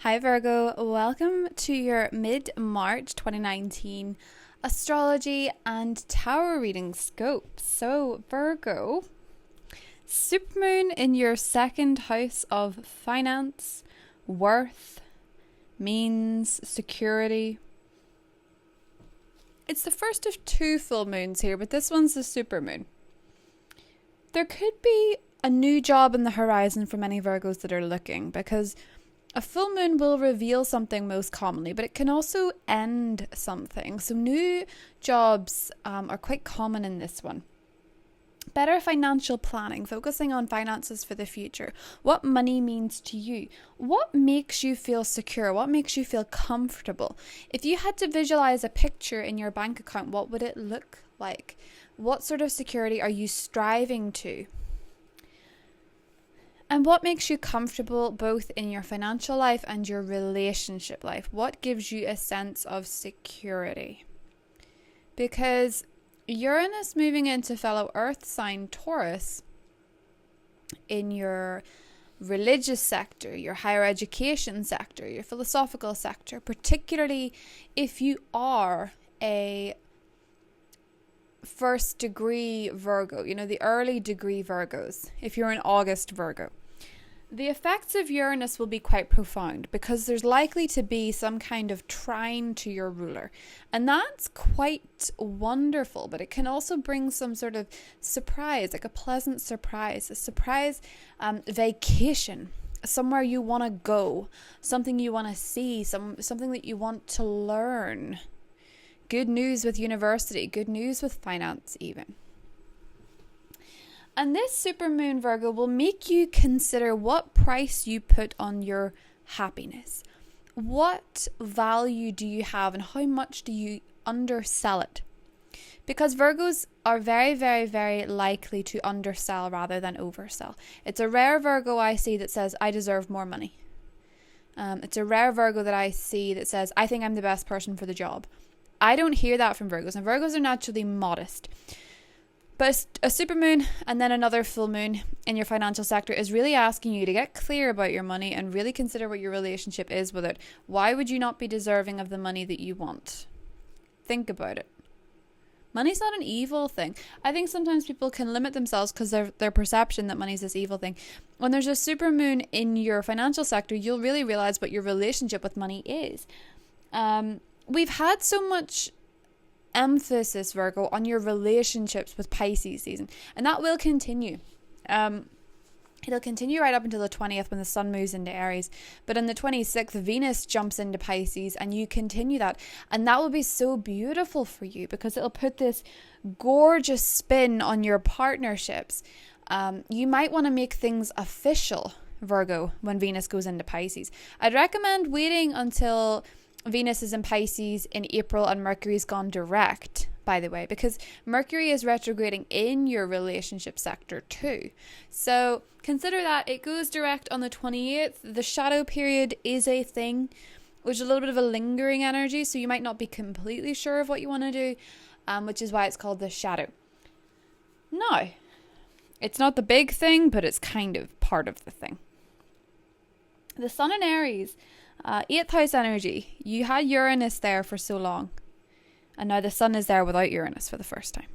Hi Virgo, welcome to your mid-March 2019 astrology and tarot reading scope. So Virgo, Supermoon in your second house of finance, worth, means, security. It's the first of two full moons here, but this one's the supermoon. There could be a new job in the horizon for many Virgos that are looking, because a full moon will reveal something most commonly, but it can also end something. So new jobs are quite common in this one. Better financial planning, focusing on finances for the future. What money means to you. What makes you feel secure? What makes you feel comfortable? If you had to visualize a picture in your bank account, what would it look like? What sort of security are you striving to? And what makes you comfortable both in your financial life and your relationship life? What gives you a sense of security? Because Uranus moving into fellow Earth sign Taurus in your religious sector, your higher education sector, your philosophical sector, particularly if you are a first degree Virgo, the early degree Virgos, if you're an August Virgo. The effects of Uranus will be quite profound because there's likely to be some kind of trine to your ruler. And that's quite wonderful, but it can also bring some sort of surprise, like a pleasant surprise, a surprise vacation, somewhere you want to go, something you want to see, something that you want to learn. Good news with university, good news with finance even. And this supermoon, Virgo, will make you consider what price you put on your happiness. What value do you have and how much do you undersell it? Because Virgos are very, very, very likely to undersell rather than oversell. It's a rare Virgo I see that says, I deserve more money. It's a rare Virgo that I see that says, I think I'm the best person for the job. I don't hear that from Virgos, and Virgos are naturally modest. But a supermoon and then another full moon in your financial sector is really asking you to get clear about your money and really consider what your relationship is with it. Why would you not be deserving of the money that you want? Think about it. Money's not an evil thing. I think sometimes people can limit themselves because their perception that money's this evil thing. When there's a supermoon in your financial sector, you'll really realize what your relationship with money is. We've had so much emphasis, Virgo, on your relationships with Pisces season, and that will continue. It'll continue right up until the 20th when the sun moves into Aries, but on the 26th Venus jumps into Pisces and you continue that, and that will be so beautiful for you because it'll put this gorgeous spin on your partnerships. You might want to make things official, Virgo, when Venus goes into Pisces. I'd recommend waiting until Venus is in Pisces in April and Mercury's gone direct, by the way, because Mercury is retrograding in your relationship sector too. So consider that it goes direct on the 28th. The shadow period is a thing, which is a little bit of a lingering energy, so you might not be completely sure of what you want to do, which is why it's called the shadow. No, it's not the big thing, but it's kind of part of the thing. The sun in Aries, 8th house energy. You had Uranus there for so long, and now the sun is there without Uranus for the first time.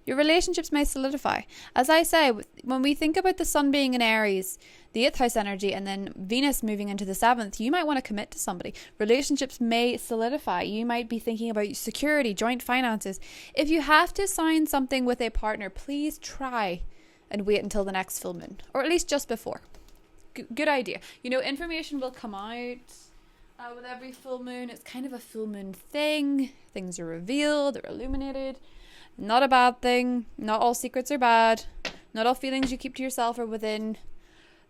Your relationships may solidify. As I say, when we think about the sun being in Aries, the 8th house energy, and then Venus moving into the 7th, you might want to commit to somebody. Relationships may solidify. You might be thinking about security, joint finances. If you have to sign something with a partner, please try and wait until the next full moon, or at least just before. Good idea. Information will come out with every full moon. It's kind of a full moon thing. Things are revealed, they're illuminated. Not a bad thing. Not all secrets are bad. Not all feelings you keep to yourself are within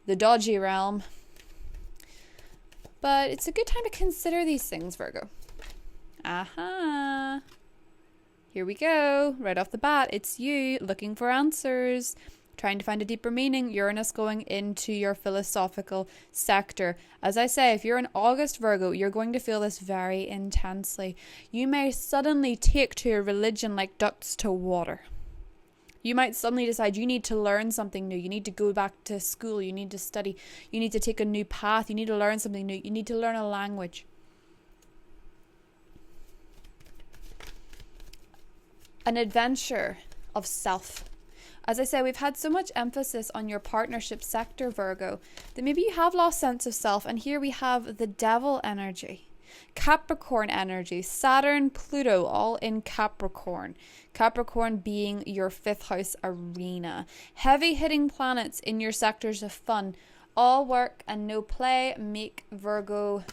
the dodgy realm. But it's a good time to consider these things, Virgo. Aha. Here we go. Right off the bat, it's you looking for answers. Trying to find a deeper meaning, Uranus going into your philosophical sector. As I say, if you're an August Virgo, you're going to feel this very intensely. You may suddenly take to a religion like ducks to water. You might suddenly decide you need to learn something new. You need to go back to school. You need to study. You need to take a new path. You need to learn something new. You need to learn a language. An adventure of self. As I say, we've had so much emphasis on your partnership sector, Virgo, that maybe you have lost sense of self. And here we have the devil energy. Capricorn energy, Saturn, Pluto, all in Capricorn. Capricorn being your 5th house arena. Heavy hitting planets in your sectors of fun. All work and no play make Virgo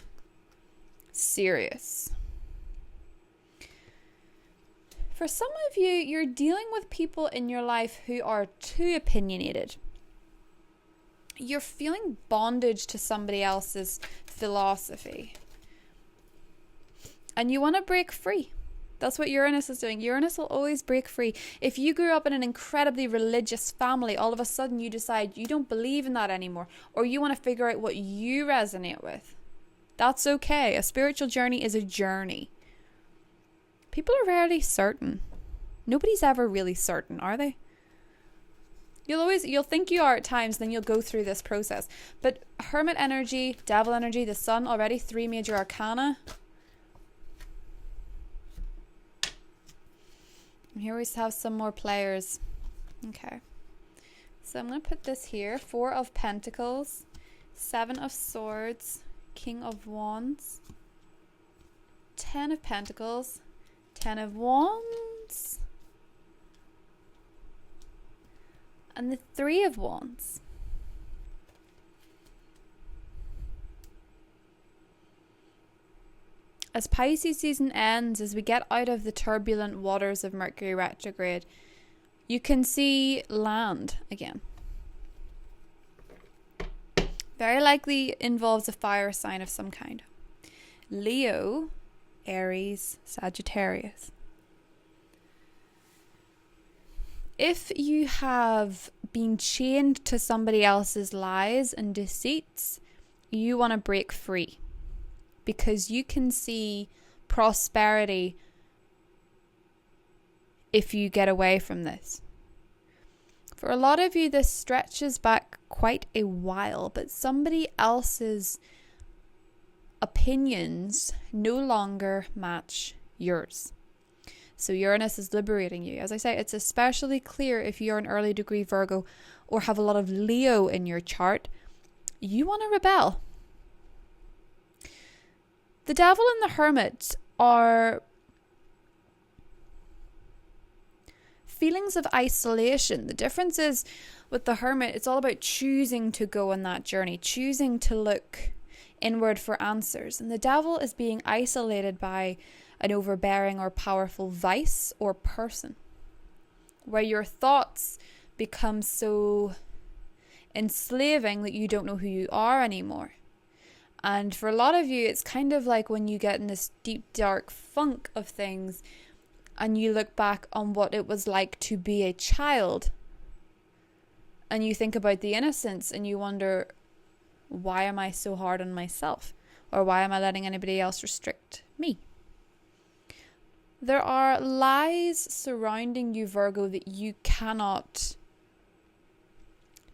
serious. For some of you, you're dealing with people in your life who are too opinionated. You're feeling bondage to somebody else's philosophy. And you want to break free. That's what Uranus is doing. Uranus will always break free. If you grew up in an incredibly religious family, all of a sudden you decide you don't believe in that anymore, or you want to figure out what you resonate with. That's okay. A spiritual journey is a journey. People are rarely certain. Nobody's ever really certain, are they? You'll think you are at times, then you'll go through this process. But hermit energy, devil energy, the sun, already 3 major arcana. And here we have some more players. Okay. So I'm going to put this here. 4 of Pentacles, 7 of Swords, King of Wands, 10 of Pentacles, 10 of Wands, and the 3 of Wands. As Pisces season ends, as we get out of the turbulent waters of Mercury retrograde, you can see land again. Very likely involves a fire sign of some kind. Leo, Aries, Sagittarius. If you have been chained to somebody else's lies and deceits, you want to break free. Because you can see prosperity if you get away from this. For a lot of you, this stretches back quite a while, but somebody else's opinions no longer match yours. So Uranus is liberating you. As I say, it's especially clear if you're an early degree Virgo or have a lot of Leo in your chart. You want to rebel. The devil and the hermit are feelings of isolation. The difference is with the hermit, it's all about choosing to go on that journey, choosing to look inward for answers. And the devil is being isolated by an overbearing or powerful vice or person, where your thoughts become so enslaving that you don't know who you are anymore. And for a lot of you, it's kind of like when you get in this deep, dark funk of things and you look back on what it was like to be a child and you think about the innocence and you wonder, why am I so hard on myself? Or why am I letting anybody else restrict me? There are lies surrounding you, Virgo, that you cannot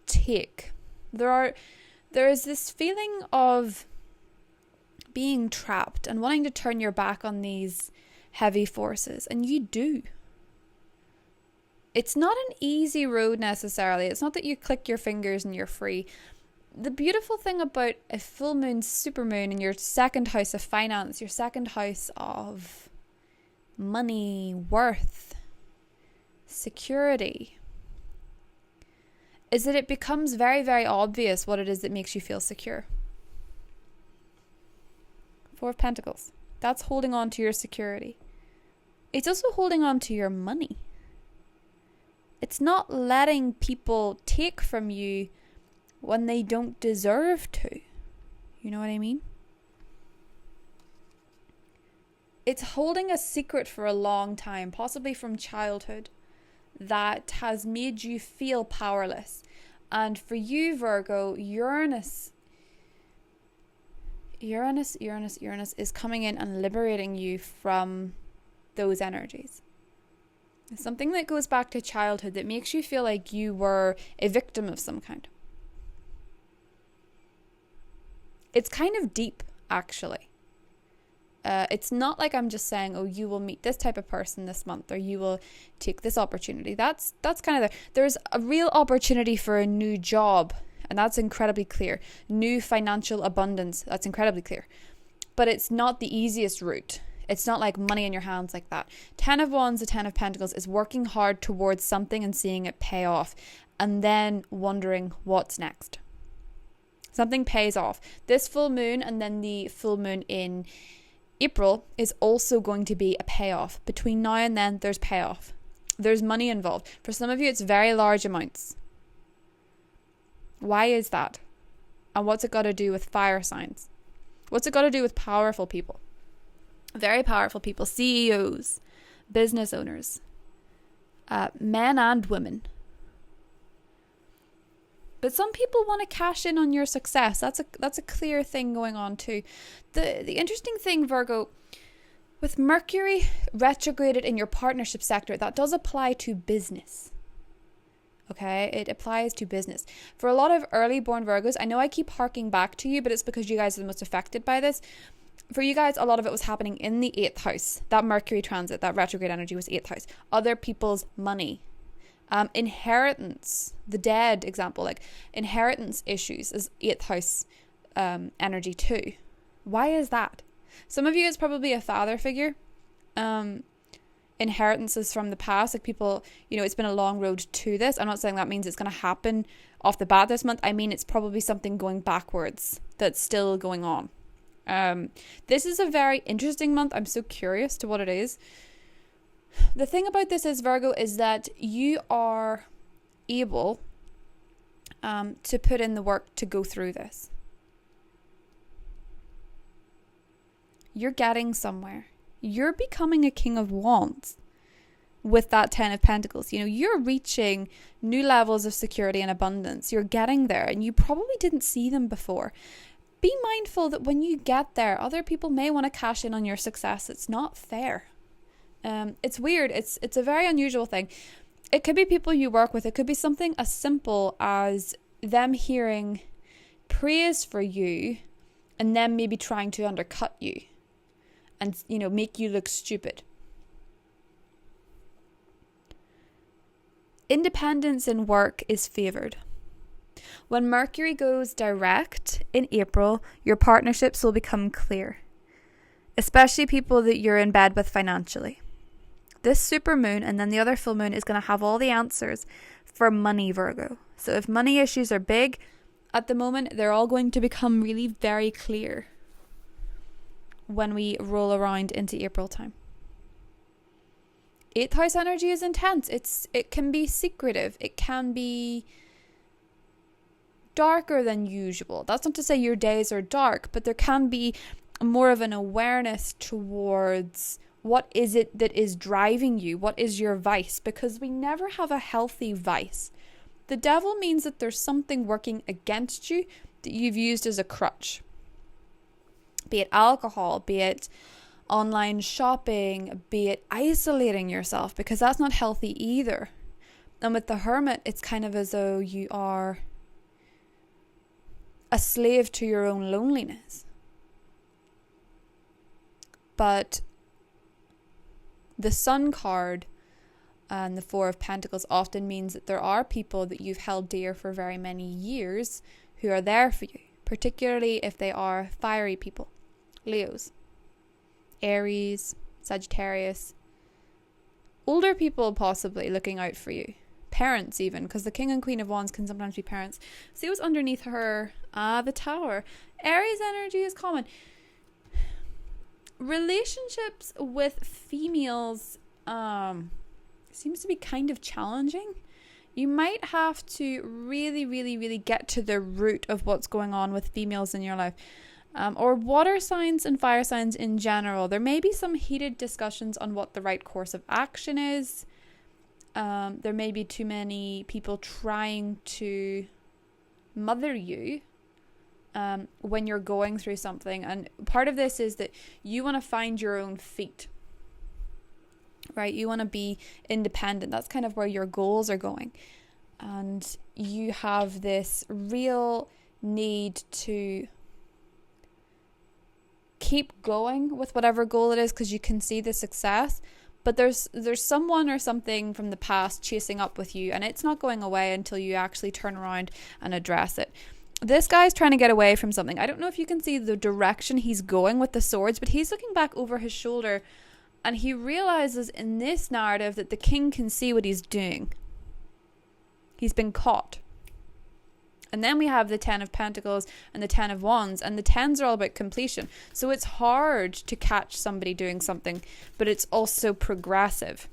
take. There is this feeling of being trapped and wanting to turn your back on these heavy forces, and you do. It's not an easy road necessarily. It's not that you click your fingers and you're free. The beautiful thing about a full moon, supermoon in your 2nd house of finance, your 2nd house of money, worth, security, is that it becomes very, very obvious what it is that makes you feel secure. 4 of Pentacles. That's holding on to your security. It's also holding on to your money. It's not letting people take from you when they don't deserve to. You know what I mean? It's holding a secret for a long time, possibly from childhood, that has made you feel powerless. And for you, Virgo, Uranus is coming in and liberating you from those energies. Something that goes back to childhood that makes you feel like you were a victim of some kind. It's kind of deep, actually. It's not like I'm just saying, oh, you will meet this type of person this month, or you will take this opportunity. That's kind of there's a real opportunity for a new job, and that's incredibly clear. New financial abundance, that's incredibly clear. But it's not the easiest route. It's not like money in your hands like that. 10 of Wands, the 10 of Pentacles is working hard towards something and seeing it pay off, and then wondering what's next. Something pays off. This full moon and then the full moon in April is also going to be a payoff. Between now and then, there's payoff. There's money involved. For some of you, it's very large amounts. Why is that? And what's it got to do with fire signs? What's it got to do with powerful people? Very powerful people, CEOs, business owners, men and women. But some people want to cash in on your success. That's a clear thing going on too. The interesting thing, Virgo, with Mercury retrograded in your partnership sector, that does apply to business. Okay, it applies to business. For a lot of early born Virgos, I know I keep harking back to you, but it's because you guys are the most affected by this. For you guys, a lot of it was happening in the 8th house. That Mercury transit, that retrograde energy was 8th house. Other people's money. Inheritance, the dead example, like inheritance issues is 8th house energy too. Why is that? Some of you, it's probably a father figure. Inheritances from the past, like people, it's been a long road to this. I'm not saying that means it's going to happen off the bat this month. I mean, it's probably something going backwards that's still going on. This is a very interesting month. I'm so curious to what it is. The thing about this is, Virgo, is that you are able to put in the work to go through this. You're getting somewhere. You're becoming a King of Wands with that 10 of Pentacles. You're reaching new levels of security and abundance. You're getting there, and you probably didn't see them before. Be mindful that when you get there, other people may want to cash in on your success. It's not fair. It's weird. It's a very unusual thing. It could be people you work with. It could be something as simple as them hearing praise for you and them maybe trying to undercut you and, make you look stupid. Independence in work is favored. When Mercury goes direct in April, your partnerships will become clear, especially people that you're in bed with financially. This supermoon and then the other full moon is going to have all the answers for money, Virgo. So if money issues are big at the moment, they're all going to become really very clear when we roll around into April time. 8th house energy is intense. It can be secretive. It can be darker than usual. That's not to say your days are dark, but there can be more of an awareness towards what is it that is driving you? What is your vice? Because we never have a healthy vice. The devil means that there's something working against you that you've used as a crutch. Be it alcohol, be it online shopping, be it isolating yourself, because that's not healthy either. And with the hermit, it's kind of as though you are a slave to your own loneliness. But the Sun card and the 4 of Pentacles often means that there are people that you've held dear for very many years who are there for you, particularly if they are fiery people. Leos, Aries, Sagittarius, older people possibly looking out for you. Parents even, because the King and Queen of Wands can sometimes be parents. See what's underneath her? The Tower. Aries energy is common. Relationships with females seems to be kind of challenging. You might have to really, really, really get to the root of what's going on with females in your life. Or water signs and fire signs in general. There may be some heated discussions on what the right course of action is. There may be too many people trying to mother you when you're going through something. And part of this is that you want to find your own feet. right? You want to be independent. That's kind of where your goals are going. And you have this real need to keep going with whatever goal it is because you can see the success. But there's someone or something from the past chasing up with you, and it's not going away until you actually turn around and address it. This guy's trying to get away from something. I don't know if you can see the direction he's going with the swords, but he's looking back over his shoulder, and he realizes in this narrative that the king can see what he's doing. He's been caught. And then we have the 10 of Pentacles and the 10 of Wands, and the 10s are all about completion. So it's hard to catch somebody doing something, but it's also progressive.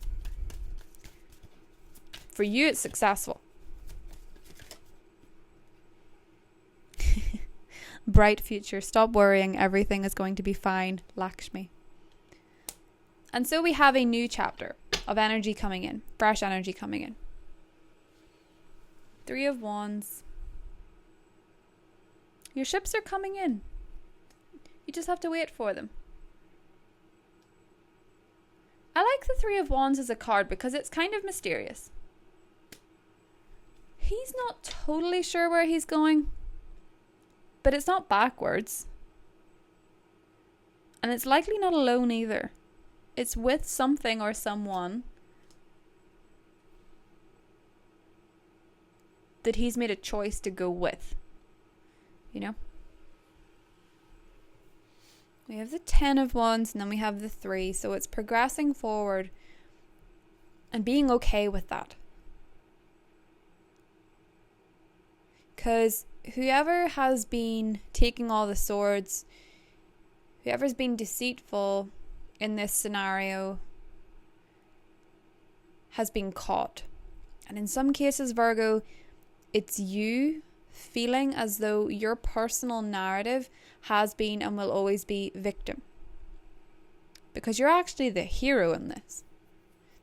For you, it's successful. Bright future. Stop worrying. Everything is going to be fine. Lakshmi. And so we have a new chapter of energy coming in. Fresh energy coming in. 3 of Wands. Your ships are coming in. You just have to wait for them. I like the 3 of Wands as a card because it's kind of mysterious. He's not totally sure where he's going, but it's not backwards. And it's likely not alone either. It's with something or someone that he's made a choice to go with. You know? We have the 10 of Wands and then we have the 3. So it's progressing forward and being okay with that. Because whoever has been taking all the swords, whoever's been deceitful in this scenario has been caught. And in some cases, Virgo, it's you feeling as though your personal narrative has been and will always be victim. Because you're actually the hero in this.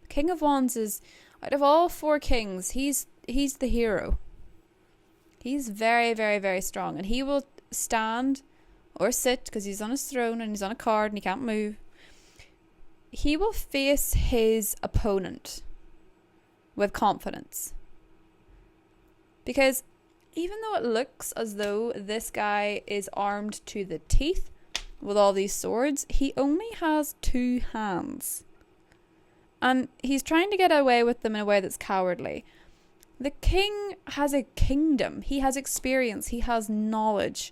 The King of Wands is, out of all 4 kings, he's the hero. He's very, very, very strong. And he will stand or sit, because he's on his throne and he's on a card and he can't move. He will face his opponent with confidence. Because even though it looks as though this guy is armed to the teeth with all these swords, he only has 2 hands. And he's trying to get away with them in a way that's cowardly. The king has a kingdom. He has experience. He has knowledge.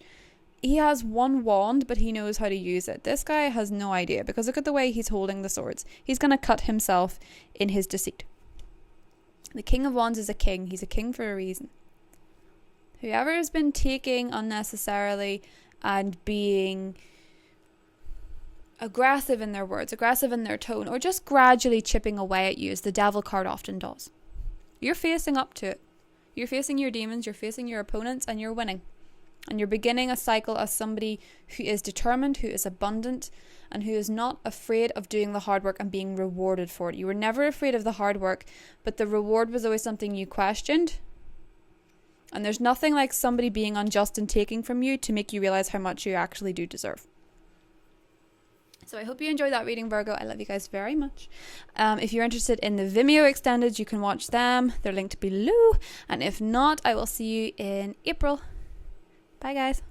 He has 1 wand, but he knows how to use it. This guy has no idea, because look at the way he's holding the swords. He's going to cut himself in his deceit. The King of Wands is a king. He's a king for a reason. Whoever has been taking unnecessarily and being aggressive in their words, aggressive in their tone, or just gradually chipping away at you, as the Devil card often does, you're facing up to it. You're facing your demons, you're facing your opponents, and you're winning. And you're beginning a cycle as somebody who is determined, who is abundant, and who is not afraid of doing the hard work and being rewarded for it. You were never afraid of the hard work, but the reward was always something you questioned. And there's nothing like somebody being unjust and taking from you to make you realize how much you actually do deserve. So I hope you enjoyed that reading, Virgo. I love you guys very much. If you're interested in the Vimeo extended, you can watch them. They're linked below. And if not, I will see you in April. Bye, guys.